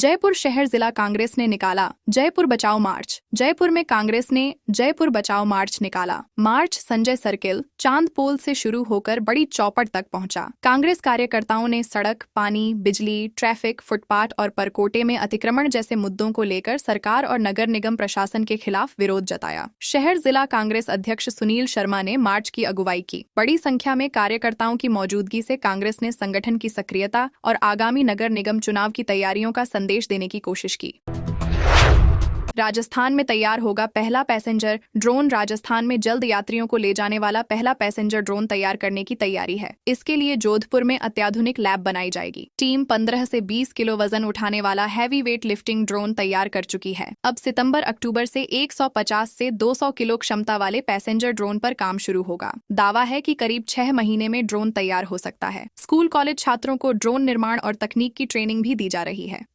जयपुर शहर जिला कांग्रेस ने निकाला जयपुर बचाओ मार्च। जयपुर में कांग्रेस ने जयपुर बचाओ मार्च निकाला। मार्च संजय सर्किल, चांद पोल से शुरू होकर बड़ी चौपट तक पहुंचा। कांग्रेस कार्यकर्ताओं ने सड़क, पानी, बिजली, ट्रैफिक, फुटपाथ और परकोटे में अतिक्रमण जैसे मुद्दों को लेकर सरकार और नगर निगम प्रशासन के खिलाफ विरोध जताया। शहर जिला कांग्रेस अध्यक्ष सुनील शर्मा ने मार्च की अगुवाई की। बड़ी संख्या में कार्यकर्ताओं की मौजूदगी से कांग्रेस ने संगठन की सक्रियता और आगामी नगर निगम चुनाव की तैयारियों का संदेश देने की कोशिश की। राजस्थान में तैयार होगा पहला पैसेंजर ड्रोन। राजस्थान में जल्द यात्रियों को ले जाने वाला पहला पैसेंजर ड्रोन तैयार करने की तैयारी है। इसके लिए जोधपुर में अत्याधुनिक लैब बनाई जाएगी। टीम 15 से 20 किलो वजन उठाने वाला हैवी वेट लिफ्टिंग ड्रोन तैयार कर चुकी है। अब सितंबर-अक्टूबर से 150 से 200 किलो क्षमता वाले पैसेंजर ड्रोन पर काम शुरू होगा। दावा है कि करीब 6 महीने में ड्रोन तैयार हो सकता है। स्कूल कॉलेज छात्रों को ड्रोन निर्माण और तकनीक की ट्रेनिंग भी दी जा रही है।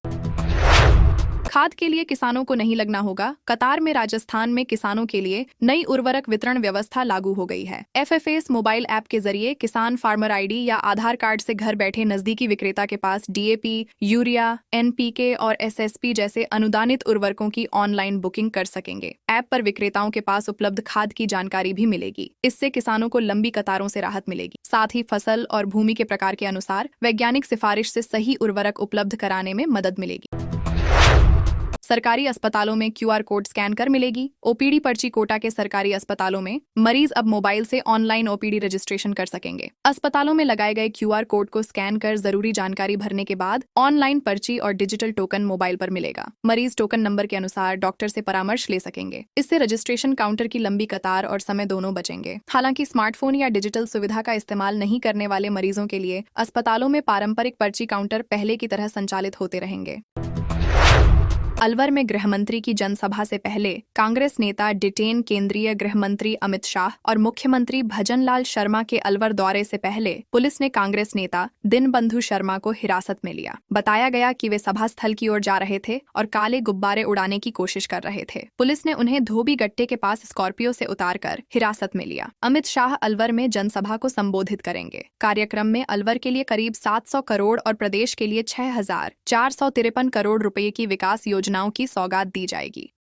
खाद के लिए किसानों को नहीं लगना होगा। कतार में राजस्थान में किसानों के लिए नई उर्वरक वितरण व्यवस्था लागू हो गई है। FFS मोबाइल ऐप के जरिए किसान फार्मर आईडी या आधार कार्ड से घर बैठे नजदीकी विक्रेता के पास DAP, यूरिया, NPK और SSP जैसे अनुदानित उर्वरकों की ऑनलाइन बुकिंग कर सकेंगे। ऐप पर विक्रेताओं के पास उपलब्ध खाद की जानकारी भी मिलेगी। इससे किसानों को लंबी कतारों से राहत मिलेगी। साथ ही फसल और भूमि के प्रकार के अनुसार वैज्ञानिक सिफारिश से सही उर्वरक उपलब्ध कराने में मदद मिलेगी। सरकारी अस्पतालों में QR कोड स्कैन कर मिलेगी। OPD पर्ची कोटा के सरकारी अस्पतालों में मरीज अब मोबाइल से ऑनलाइन OPD रजिस्ट्रेशन कर सकेंगे। अस्पतालों में लगाए गए QR कोड को स्कैन कर जरूरी जानकारी भरने के बाद ऑनलाइन पर्ची और डिजिटल टोकन मोबाइल पर मिलेगा। मरीज टोकन नंबर के अनुसार डॉक्टर से परामर्श ले सकेंगे। इससे रजिस्ट्रेशन काउंटर की लंबी कतार और समय दोनों बचेंगे। हालांकि स्मार्टफोन या डिजिटल सुविधा का इस्तेमाल नहीं करने वाले मरीजों के लिए अस्पतालों में पारंपरिक पर्ची काउंटर पहले की तरह संचालित होते रहेंगे। अलवर में गृहमंत्री की जनसभा से पहले कांग्रेस नेता डिटेन केंद्रीय गृह मंत्री अमित शाह और मुख्यमंत्री भजनलाल शर्मा के अलवर दौरे से पहले पुलिस ने कांग्रेस नेता दिनबंधु शर्मा को हिरासत में लिया। बताया गया कि वे सभा स्थल की ओर जा रहे थे और काले गुब्बारे उड़ाने की कोशिश कर रहे थे। पुलिस ने उन्हें धोबी गट्टे के पास स्कॉर्पियो से उतारकर हिरासत में लिया। अमित शाह अलवर में जनसभा को संबोधित करेंगे। कार्यक्रम में अलवर के लिए करीब 700 करोड़ और प्रदेश के लिए 6,453 करोड़ रुपए की विकास योजनाओं की सौगात दी जाएगी।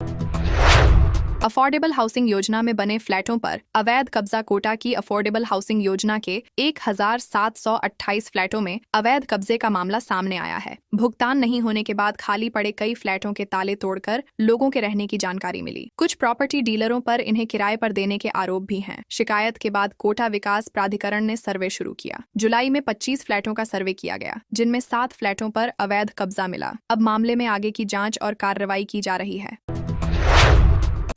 अफोर्डेबल हाउसिंग योजना में बने फ्लैटों पर अवैध कब्जा। कोटा की अफोर्डेबल हाउसिंग योजना के 1,728 फ्लैटों में अवैध कब्जे का मामला सामने आया है। भुगतान नहीं होने के बाद खाली पड़े कई फ्लैटों के ताले तोड़कर लोगों के रहने की जानकारी मिली। कुछ प्रॉपर्टी डीलरों पर इन्हें किराए पर देने के आरोप भी हैं। शिकायत के बाद कोटा विकास प्राधिकरण ने सर्वे शुरू किया। जुलाई में 25 फ्लैटों का सर्वे किया गया, जिनमें 7 फ्लैटों पर अवैध कब्जा मिला। अब मामले में आगे की जांच और कार्रवाई की जा रही है।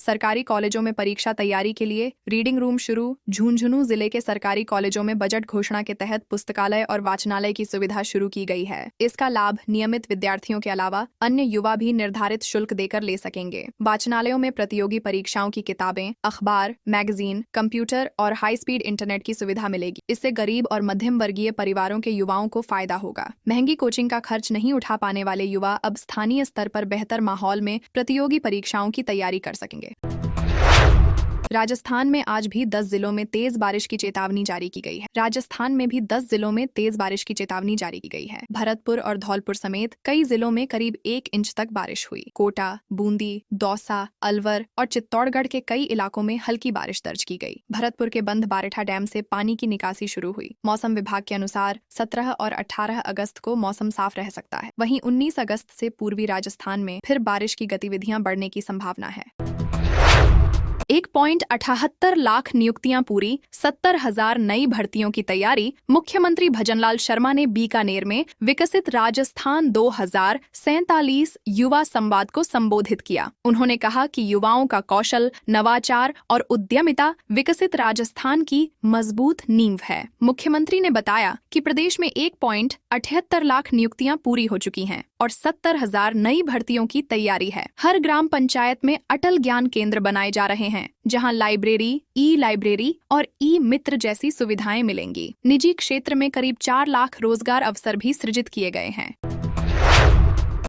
सरकारी कॉलेजों में परीक्षा तैयारी के लिए रीडिंग रूम शुरू। झुंझुनू जिले के सरकारी कॉलेजों में बजट घोषणा के तहत पुस्तकालय और वाचनालय की सुविधा शुरू की गई है। इसका लाभ नियमित विद्यार्थियों के अलावा अन्य युवा भी निर्धारित शुल्क देकर ले सकेंगे। वाचनालयों में प्रतियोगी परीक्षाओं की किताबें, अखबार, मैगजीन, कंप्यूटर और हाई स्पीड इंटरनेट की सुविधा मिलेगी। इससे गरीब और मध्यम वर्गीय परिवारों के युवाओं को फायदा होगा। महंगी कोचिंग का खर्च नहीं उठा पाने वाले युवा अब स्थानीय स्तर पर बेहतर माहौल में प्रतियोगी परीक्षाओं की तैयारी कर सकेंगे। राजस्थान में आज भी 10 जिलों में तेज बारिश की चेतावनी जारी की गई है। राजस्थान में भी 10 जिलों में तेज बारिश की चेतावनी जारी की गई है। भरतपुर और धौलपुर समेत कई जिलों में करीब 1 इंच तक बारिश हुई। कोटा, बूंदी, दौसा, अलवर और चित्तौड़गढ़ के कई इलाकों में हल्की बारिश दर्ज की गई। भरतपुर के बंद बारेठा डैम से पानी की निकासी शुरू हुई। मौसम विभाग के अनुसार 17 और 18 अगस्त को मौसम साफ रह सकता है। वहीं 19 अगस्त से पूर्वी राजस्थान में फिर बारिश की गतिविधियां बढ़ने की संभावना है। 1.78 लाख नियुक्तियां पूरी, 70,000 नई भर्तियों की तैयारी। मुख्यमंत्री भजनलाल शर्मा ने बीकानेर में विकसित राजस्थान 2047 युवा संवाद को संबोधित किया। उन्होंने कहा कि युवाओं का कौशल, नवाचार और उद्यमिता विकसित राजस्थान की मजबूत नींव है। मुख्यमंत्री ने बताया कि प्रदेश में 1.78 लाख नियुक्तियां पूरी हो चुकी हैं और 70,000 नई भर्तियों की तैयारी है। हर ग्राम पंचायत में अटल ज्ञान केंद्र बनाए जा रहे हैं, जहां लाइब्रेरी, ई-लाइब्रेरी और ई-मित्र जैसी सुविधाएं मिलेंगी। निजी क्षेत्र में करीब 4 लाख रोजगार अवसर भी सृजित किए गए हैं।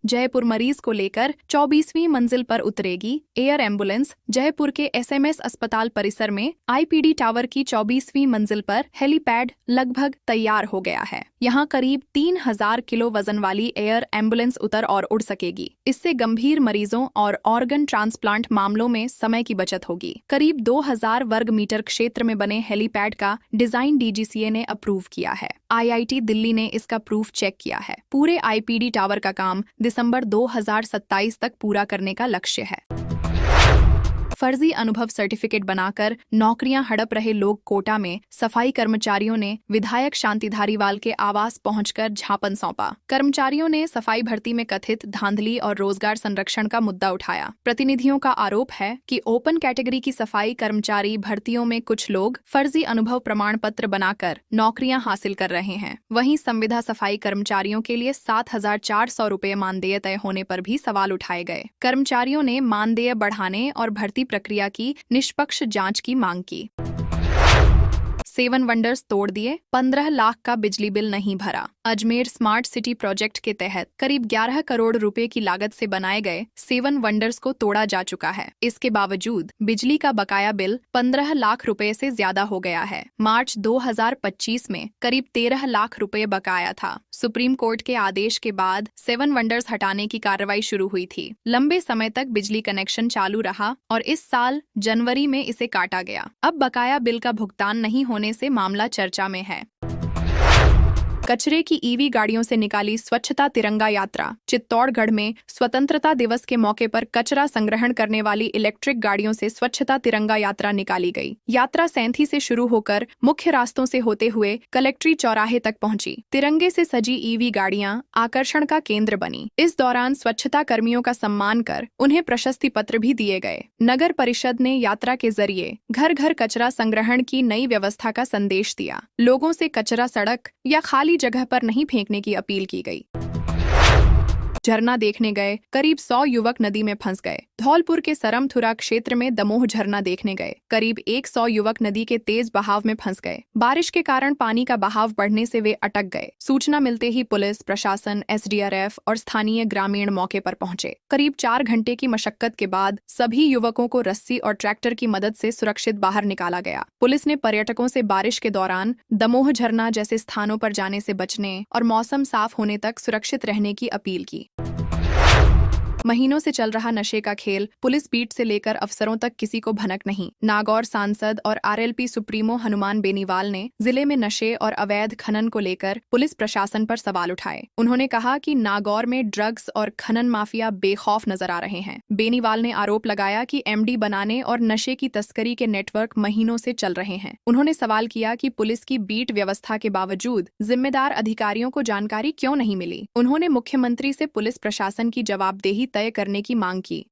जयपुर मरीज को लेकर 24वीं मंजिल पर उतरेगी एयर एम्बुलेंस। जयपुर के एसएमएस अस्पताल परिसर में आईपीडी टावर की 24वीं मंजिल पर हेलीपैड लगभग तैयार हो गया है। यहाँ करीब 3000 किलो वजन वाली एयर एम्बुलेंस उतर और उड़ सकेगी। इससे गंभीर मरीजों और ऑर्गन ट्रांसप्लांट मामलों में समय की बचत होगी। करीब 2000 वर्ग मीटर क्षेत्र में बने हेलीपैड का डिजाइन डीजीसीए ने अप्रूव किया है। आईआईटी दिल्ली ने इसका प्रूफ चेक किया है। पूरे आईपीडी टावर का काम दिसंबर 2027 तक पूरा करने का लक्ष्य है। फर्जी अनुभव सर्टिफिकेट बनाकर नौकरियां हड़प रहे लोग कोटा में सफाई कर्मचारियों ने विधायक शांति धारीवाल के आवास पहुंचकर ज्ञापन सौंपा। कर्मचारियों ने सफाई भर्ती में कथित धांधली और रोजगार संरक्षण का मुद्दा उठाया। प्रतिनिधियों का आरोप है कि ओपन कैटेगरी की सफाई कर्मचारी भर्तियों में कुछ लोग फर्जी अनुभव प्रमाण पत्र बनाकर नौकरियां हासिल कर रहे हैं। वहीं संविदा सफाई कर्मचारियों के लिए 7,400 रुपये मानदेय तय होने पर भी सवाल उठाए गए। कर्मचारियों ने मानदेय बढ़ाने और भर्ती प्रक्रिया की निष्पक्ष जांच की मांग की। 7 वंडर्स तोड़ दिए, 15 लाख का बिजली बिल नहीं भरा। अजमेर स्मार्ट सिटी प्रोजेक्ट के तहत करीब 11 करोड़ रुपए की लागत से बनाए गए 7 वंडर्स को तोड़ा जा चुका है। इसके बावजूद बिजली का बकाया बिल 15 लाख रुपए से ज्यादा हो गया है। मार्च 2025 में करीब 13 लाख रुपए बकाया था। सुप्रीम कोर्ट के आदेश के बाद 7 वंडर्स हटाने की कार्रवाई शुरू हुई थी। लंबे समय तक बिजली कनेक्शन चालू रहा और इस साल जनवरी में इसे काटा गया। अब बकाया बिल का भुगतान नहीं होने से मामला चर्चा में है। कचरे की ईवी गाड़ियों से निकाली स्वच्छता तिरंगा यात्रा। चित्तौड़गढ़ में स्वतंत्रता दिवस के मौके पर कचरा संग्रहण करने वाली इलेक्ट्रिक गाड़ियों से स्वच्छता तिरंगा यात्रा निकाली गई। यात्रा सैंथी से शुरू होकर मुख्य रास्तों से होते हुए कलेक्ट्री चौराहे तक पहुंची। तिरंगे से सजी ईवी गाड़ियां आकर्षण का केंद्र बनी। इस दौरान स्वच्छता कर्मियों का सम्मान कर उन्हें प्रशस्ति पत्र भी दिए गए। नगर परिषद ने यात्रा के जरिए घर घर कचरा संग्रहण की नई व्यवस्था का संदेश दिया। लोगों से कचरा सड़क या खाली जगह पर नहीं फेंकने की अपील की गई। झरना देखने गए, करीब 100 युवक नदी में फंस गए। धौलपुर के सरमथुरा क्षेत्र में दमोह झरना देखने गए, करीब 100 युवक नदी के तेज बहाव में फंस गए। बारिश के कारण पानी का बहाव बढ़ने से वे अटक गए। सूचना मिलते ही पुलिस प्रशासन, एसडीआरएफ और स्थानीय ग्रामीण मौके पर पहुंचे। करीब 4 घंटे की मशक्कत के बाद सभी युवकों को रस्सी और ट्रैक्टर की मदद से सुरक्षित बाहर निकाला गया। पुलिस ने पर्यटकों से बारिश के दौरान दमोह झरना जैसे स्थानों पर जाने से बचने और मौसम साफ होने तक सुरक्षित रहने की अपील की। महीनों से चल रहा नशे का खेल, पुलिस बीट से लेकर अफसरों तक किसी को भनक नहीं। नागौर सांसद और आरएलपी सुप्रीमो हनुमान बेनीवाल ने जिले में नशे और अवैध खनन को लेकर पुलिस प्रशासन पर सवाल उठाए। उन्होंने कहा कि नागौर में ड्रग्स और खनन माफिया बेखौफ नजर आ रहे हैं। बेनीवाल ने आरोप लगाया कि एमडी बनाने और नशे की तस्करी के नेटवर्क महीनों से चल रहे हैं। उन्होंने सवाल किया कि पुलिस की बीट व्यवस्था के बावजूद जिम्मेदार अधिकारियों को जानकारी क्यों नहीं मिली। उन्होंने मुख्यमंत्री से पुलिस प्रशासन की जवाबदेही तय करने की मांग की।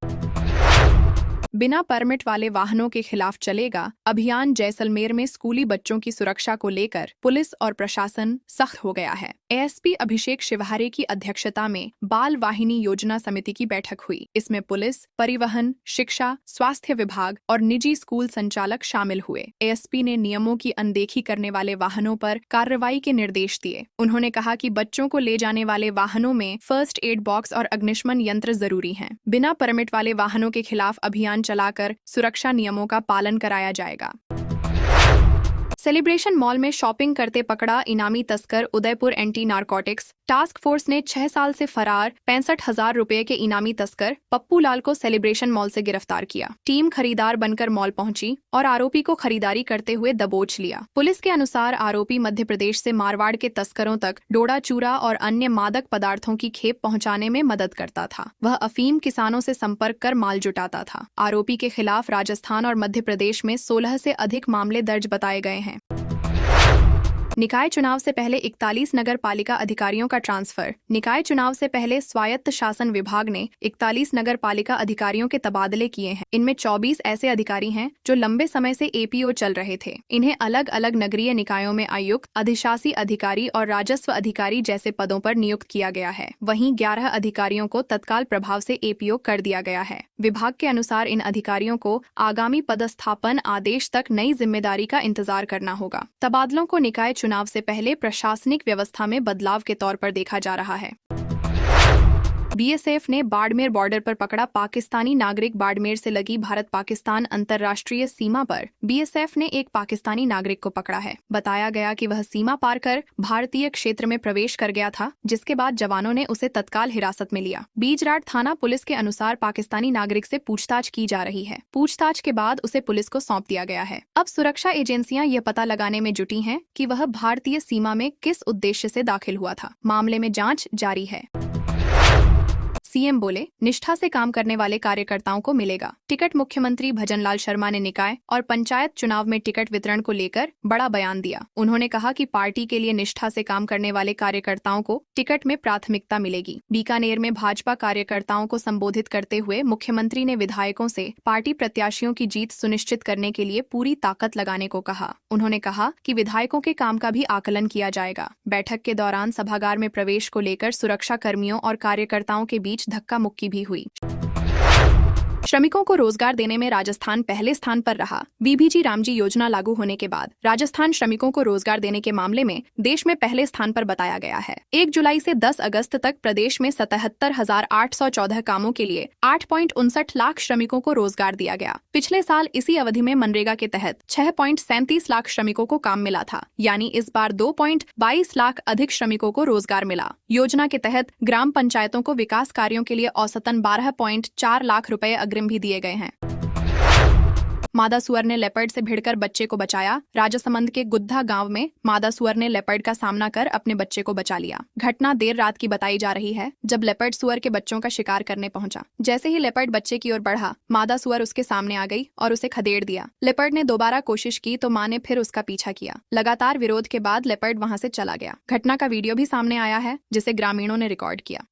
बिना परमिट वाले वाहनों के खिलाफ चलेगा अभियान। जैसलमेर में स्कूली बच्चों की सुरक्षा को लेकर पुलिस और प्रशासन सख्त हो गया है। एएसपी अभिषेक शिवहारे की अध्यक्षता में बाल वाहिनी योजना समिति की बैठक हुई। इसमें पुलिस, परिवहन, शिक्षा, स्वास्थ्य विभाग और निजी स्कूल संचालक शामिल हुए। एएसपी ने नियमों की अनदेखी करने वाले वाहनों पर कार्रवाई के निर्देश दिए। उन्होंने कहा कि बच्चों को ले जाने वाले वाहनों में फर्स्ट एड बॉक्स और अग्निशमन यंत्र जरूरी हैं। बिना परमिट वाले वाहनों के खिलाफ अभियान चलाकर सुरक्षा नियमों का पालन कराया जाएगा। सेलिब्रेशन मॉल में शॉपिंग करते पकड़ा इनामी तस्कर। Udaipur anti narcotics task force ने 6 साल से फरार 65,000 रुपए के इनामी तस्कर पप्पू लाल को सेलिब्रेशन मॉल से गिरफ्तार किया। टीम खरीदार बनकर मॉल पहुंची और आरोपी को खरीदारी करते हुए दबोच लिया। पुलिस के अनुसार आरोपी मध्य प्रदेश से मारवाड़ के तस्करों तक डोडा चूरा और अन्य मादक पदार्थों की खेप पहुंचाने में मदद करता था। वह अफीम किसानों से संपर्क कर माल जुटाता था। आरोपी के खिलाफ राजस्थान और मध्य प्रदेश में 16 से अधिक मामले दर्ज बताए गए हैं। निकाय चुनाव से पहले 41 नगर पालिका अधिकारियों का ट्रांसफर। निकाय चुनाव से पहले स्वायत्त शासन विभाग ने 41 नगर पालिका अधिकारियों के तबादले किए हैं। इनमें 24 ऐसे अधिकारी हैं जो लंबे समय से एपीओ चल रहे थे। इन्हें अलग अलग नगरीय निकायों में आयुक्त, अधिशासी अधिकारी और राजस्व अधिकारी जैसे पदों पर नियुक्त किया गया है। वहीं 11 अधिकारियों को तत्काल प्रभाव से एपीओ कर दिया गया है। विभाग के अनुसार इन अधिकारियों को आगामी पदस्थापन आदेश तक नई जिम्मेदारी का इंतजार करना होगा। तबादलों को निकाय चुनाव से पहले प्रशासनिक व्यवस्था में बदलाव के तौर पर देखा जा रहा है। बीएसएफ ने बाड़मेर बॉर्डर पर पकड़ा पाकिस्तानी नागरिक। बाड़मेर से लगी भारत पाकिस्तान अंतर्राष्ट्रीय सीमा पर बीएसएफ ने एक पाकिस्तानी नागरिक को पकड़ा है। बताया गया कि वह सीमा पार कर भारतीय क्षेत्र में प्रवेश कर गया था, जिसके बाद जवानों ने उसे तत्काल हिरासत में लिया। बीजराट थाना पुलिस के अनुसार पाकिस्तानी नागरिक से पूछताछ की जा रही है। पूछताछ के बाद उसे पुलिस को सौंप दिया गया है। अब सुरक्षा एजेंसियां यह पता लगाने में जुटी हैं कि वह भारतीय सीमा में किस उद्देश्य से दाखिल हुआ था। मामले में जांच जारी है। सीएम बोले, निष्ठा से काम करने वाले कार्यकर्ताओं को मिलेगा टिकट। मुख्यमंत्री भजनलाल शर्मा ने निकाय और पंचायत चुनाव में टिकट वितरण को लेकर बड़ा बयान दिया। उन्होंने कहा कि पार्टी के लिए निष्ठा से काम करने वाले कार्यकर्ताओं को टिकट में प्राथमिकता मिलेगी। बीकानेर में भाजपा कार्यकर्ताओं को संबोधित करते हुए मुख्यमंत्री ने विधायकों से पार्टी प्रत्याशियों की जीत सुनिश्चित करने के लिए पूरी ताकत लगाने को कहा। उन्होंने कहा कि विधायकों के काम का भी आकलन किया जाएगा। बैठक के दौरान सभागार में प्रवेश को लेकर सुरक्षा कर्मियों और कार्यकर्ताओं के बीच धक्का मुक्की भी हुई। श्रमिकों को रोजगार देने में राजस्थान पहले स्थान पर रहा। बीबीजी रामजी योजना लागू होने के बाद राजस्थान श्रमिकों को रोजगार देने के मामले में देश में पहले स्थान पर बताया गया है। 1 जुलाई से 10 अगस्त तक प्रदेश में 77,814 कामों के लिए 8.59 लाख श्रमिकों को रोजगार दिया गया। पिछले साल इसी अवधि में मनरेगा के तहत 6.37 लाख श्रमिकों को काम मिला था, यानी इस बार 2.22 लाख अधिक श्रमिकों को रोजगार मिला। योजना के तहत ग्राम पंचायतों को विकास कार्यों के लिए औसतन 12.4 लाख रुपए भी दिए गए हैं। मादा सुअर ने लेपर्ड से भिड़कर बच्चे को बचाया। राजसमंद के गुद्धा गांव में मादा सुअर ने लेपर्ड का सामना कर अपने बच्चे को बचा लिया। घटना देर रात की बताई जा रही है, जब लेपर्ड सुअर के बच्चों का शिकार करने पहुंचा। जैसे ही लेपर्ड बच्चे की ओर बढ़ा, मादा सुअर उसके सामने आ गई और उसे खदेड़ दिया। लेपर्ड ने दोबारा कोशिश की तो मां ने फिर उसका पीछा किया। लगातार विरोध के बाद लेपर्ड वहां से चला गया। घटना का वीडियो भी सामने आया है, जिसे ग्रामीणों ने रिकॉर्ड किया।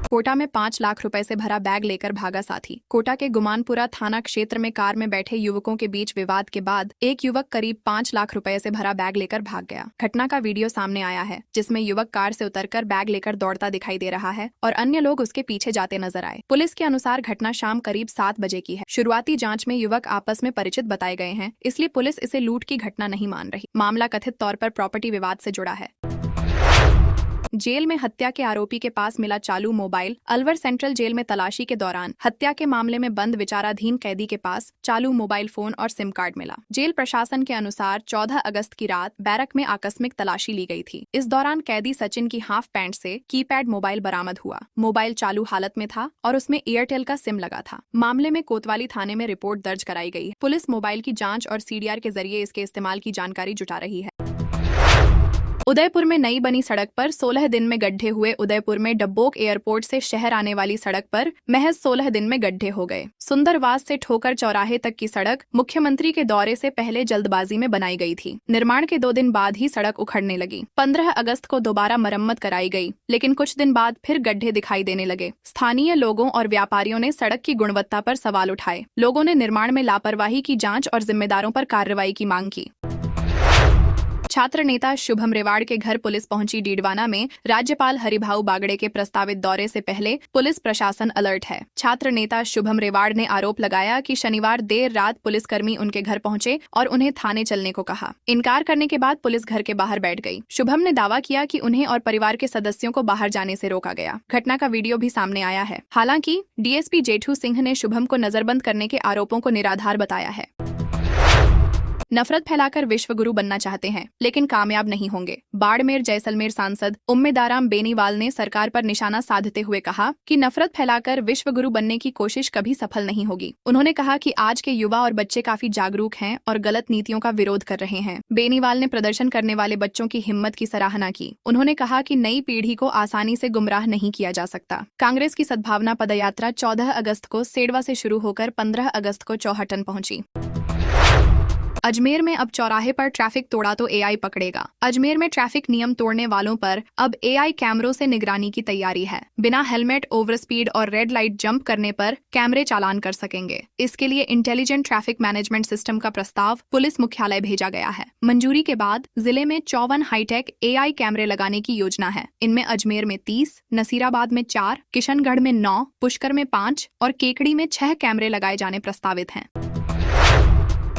कोटा में 5 लाख रुपए से भरा बैग लेकर भागा साथी। कोटा के गुमानपुरा थाना क्षेत्र में कार में बैठे युवकों के बीच विवाद के बाद एक युवक करीब 5 लाख रुपए से भरा बैग लेकर भाग गया। घटना का वीडियो सामने आया है, जिसमें युवक कार से उतरकर बैग लेकर दौड़ता दिखाई दे रहा है और अन्य लोग उसके पीछे जाते नजर आए। पुलिस के अनुसार घटना शाम करीब 7 बजे की है। शुरुआती जाँच में युवक आपस में परिचित बताए गए हैं, इसलिए पुलिस इसे लूट की घटना नहीं मान रही। मामला कथित तौर पर प्रॉपर्टी विवाद से जुड़ा है। जेल में हत्या के आरोपी के पास मिला चालू मोबाइल। अलवर सेंट्रल जेल में तलाशी के दौरान हत्या के मामले में बंद विचाराधीन कैदी के पास चालू मोबाइल फोन और सिम कार्ड मिला। जेल प्रशासन के अनुसार 14 अगस्त की रात बैरक में आकस्मिक तलाशी ली गई थी। इस दौरान कैदी सचिन की हाफ पैंट से कीपैड मोबाइल बरामद हुआ। मोबाइल चालू हालत में था और उसमें एयरटेल का सिम लगा था। मामले में कोतवाली थाने में रिपोर्ट दर्ज कराई गई। पुलिस मोबाइल की जाँच और सीडीआर के जरिए इसके इस्तेमाल की जानकारी जुटा रही है। उदयपुर में नई बनी सड़क पर 16 दिन में गड्ढे हुए। उदयपुर में डब्बोक एयरपोर्ट से शहर आने वाली सड़क पर महज 16 दिन में गड्ढे हो गए। सुंदरवास से ठोकर चौराहे तक की सड़क मुख्यमंत्री के दौरे से पहले जल्दबाजी में बनाई गई थी। निर्माण के 2 दिन बाद ही सड़क उखड़ने लगी। 15 अगस्त को दोबारा मरम्मत कराई गई, लेकिन कुछ दिन बाद फिर गड्ढे दिखाई देने लगे। स्थानीय लोगों और व्यापारियों ने सड़क की गुणवत्ता पर सवाल उठाए। लोगों ने निर्माण में लापरवाही की जाँच और जिम्मेदारों पर कार्रवाई की मांग की। छात्र नेता शुभम रेवाड़ के घर पुलिस पहुंची। डीडवाना में राज्यपाल हरिभाऊ बागड़े के प्रस्तावित दौरे से पहले पुलिस प्रशासन अलर्ट है। छात्र नेता शुभम रेवाड़ ने आरोप लगाया कि शनिवार देर रात पुलिसकर्मी उनके घर पहुंचे और उन्हें थाने चलने को कहा। इनकार करने के बाद पुलिस घर के बाहर बैठ गई। शुभम ने दावा किया कि उन्हें और परिवार के सदस्यों को बाहर जाने से रोका गया। घटना का वीडियो भी सामने आया है। हालांकि डीएसपी जेठू सिंह ने शुभम को नजरबंद करने के आरोपों को निराधार बताया है। नफरत फैलाकर विश्व गुरु बनना चाहते हैं, लेकिन कामयाब नहीं होंगे। बाड़मेर जैसलमेर सांसद उम्मेदाराम बेनीवाल ने सरकार पर निशाना साधते हुए कहा कि नफरत फैलाकर विश्व गुरु बनने की कोशिश कभी सफल नहीं होगी। उन्होंने कहा कि आज के युवा और बच्चे काफी जागरूक हैं और गलत नीतियों का विरोध कर रहे हैं। बेनीवाल ने प्रदर्शन करने वाले बच्चों की हिम्मत की सराहना की। उन्होंने कहा कि नई पीढ़ी को आसानी से गुमराह नहीं किया जा सकता। कांग्रेस की सद्भावना पदयात्रा 14 अगस्त को सेडवा से शुरू होकर 15 अगस्त को चौहटन पहुंची। अजमेर में अब चौराहे पर ट्रैफिक तोड़ा तो एआई पकड़ेगा। अजमेर में ट्रैफिक नियम तोड़ने वालों पर अब एआई कैमरों से निगरानी की तैयारी है। बिना हेलमेट, ओवर स्पीड और रेड लाइट जंप करने पर कैमरे चालान कर सकेंगे। इसके लिए इंटेलिजेंट ट्रैफिक मैनेजमेंट सिस्टम का प्रस्ताव पुलिस मुख्यालय भेजा गया है। मंजूरी के बाद जिले में 54 हाईटेक एआई कैमरे लगाने की योजना है। इनमें अजमेर में 30, नसीराबाद में 4, किशनगढ़ में 9, पुष्कर में 5 और केकड़ी में 6 कैमरे लगाए जाने प्रस्तावित हैं।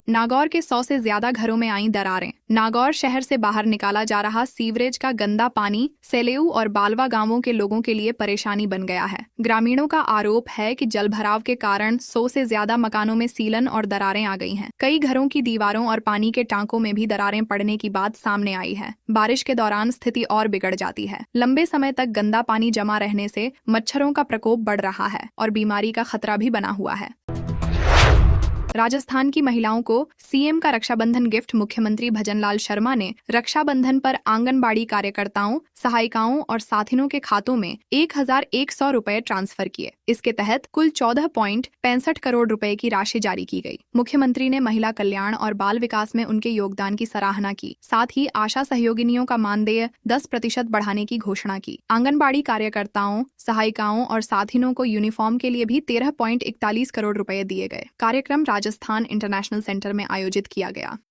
नागौर के 100 से ज्यादा घरों में आई दरारें। नागौर शहर से बाहर निकाला जा रहा सीवरेज का गंदा पानी सेलेऊ और बालवा गांवों के लोगों के लिए परेशानी बन गया है। ग्रामीणों का आरोप है कि जलभराव के कारण 100 से ज्यादा मकानों में सीलन और दरारें आ गई हैं। कई घरों की दीवारों और पानी के टांकों में भी दरारें पड़ने की बात सामने आई है। बारिश के दौरान स्थिति और बिगड़ जाती है। लंबे समय तक गंदा पानी जमा रहने से मच्छरों का प्रकोप बढ़ रहा है और बीमारी का खतरा भी बना हुआ है। राजस्थान की महिलाओं को सीएम का रक्षाबंधन गिफ्ट। मुख्यमंत्री भजनलाल शर्मा ने रक्षाबंधन पर आंगनबाड़ी कार्यकर्ताओं, सहायिकाओं और साथिनों के खातों में 1100 रुपए ट्रांसफर किए। इसके तहत कुल 14.65 करोड़ रुपए की राशि जारी की गई। मुख्यमंत्री ने महिला कल्याण और बाल विकास में उनके योगदान की सराहना की। साथ ही आशा सहयोगिनियों का मानदेय 10% बढ़ाने की घोषणा की। आंगनबाड़ी कार्यकर्ताओं, सहायिकाओं और साथिनों को यूनिफॉर्म के लिए भी 13.41 करोड़ रुपए दिए गए। कार्यक्रम राजस्थान इंटरनेशनल सेंटर में आयोजित किया गया।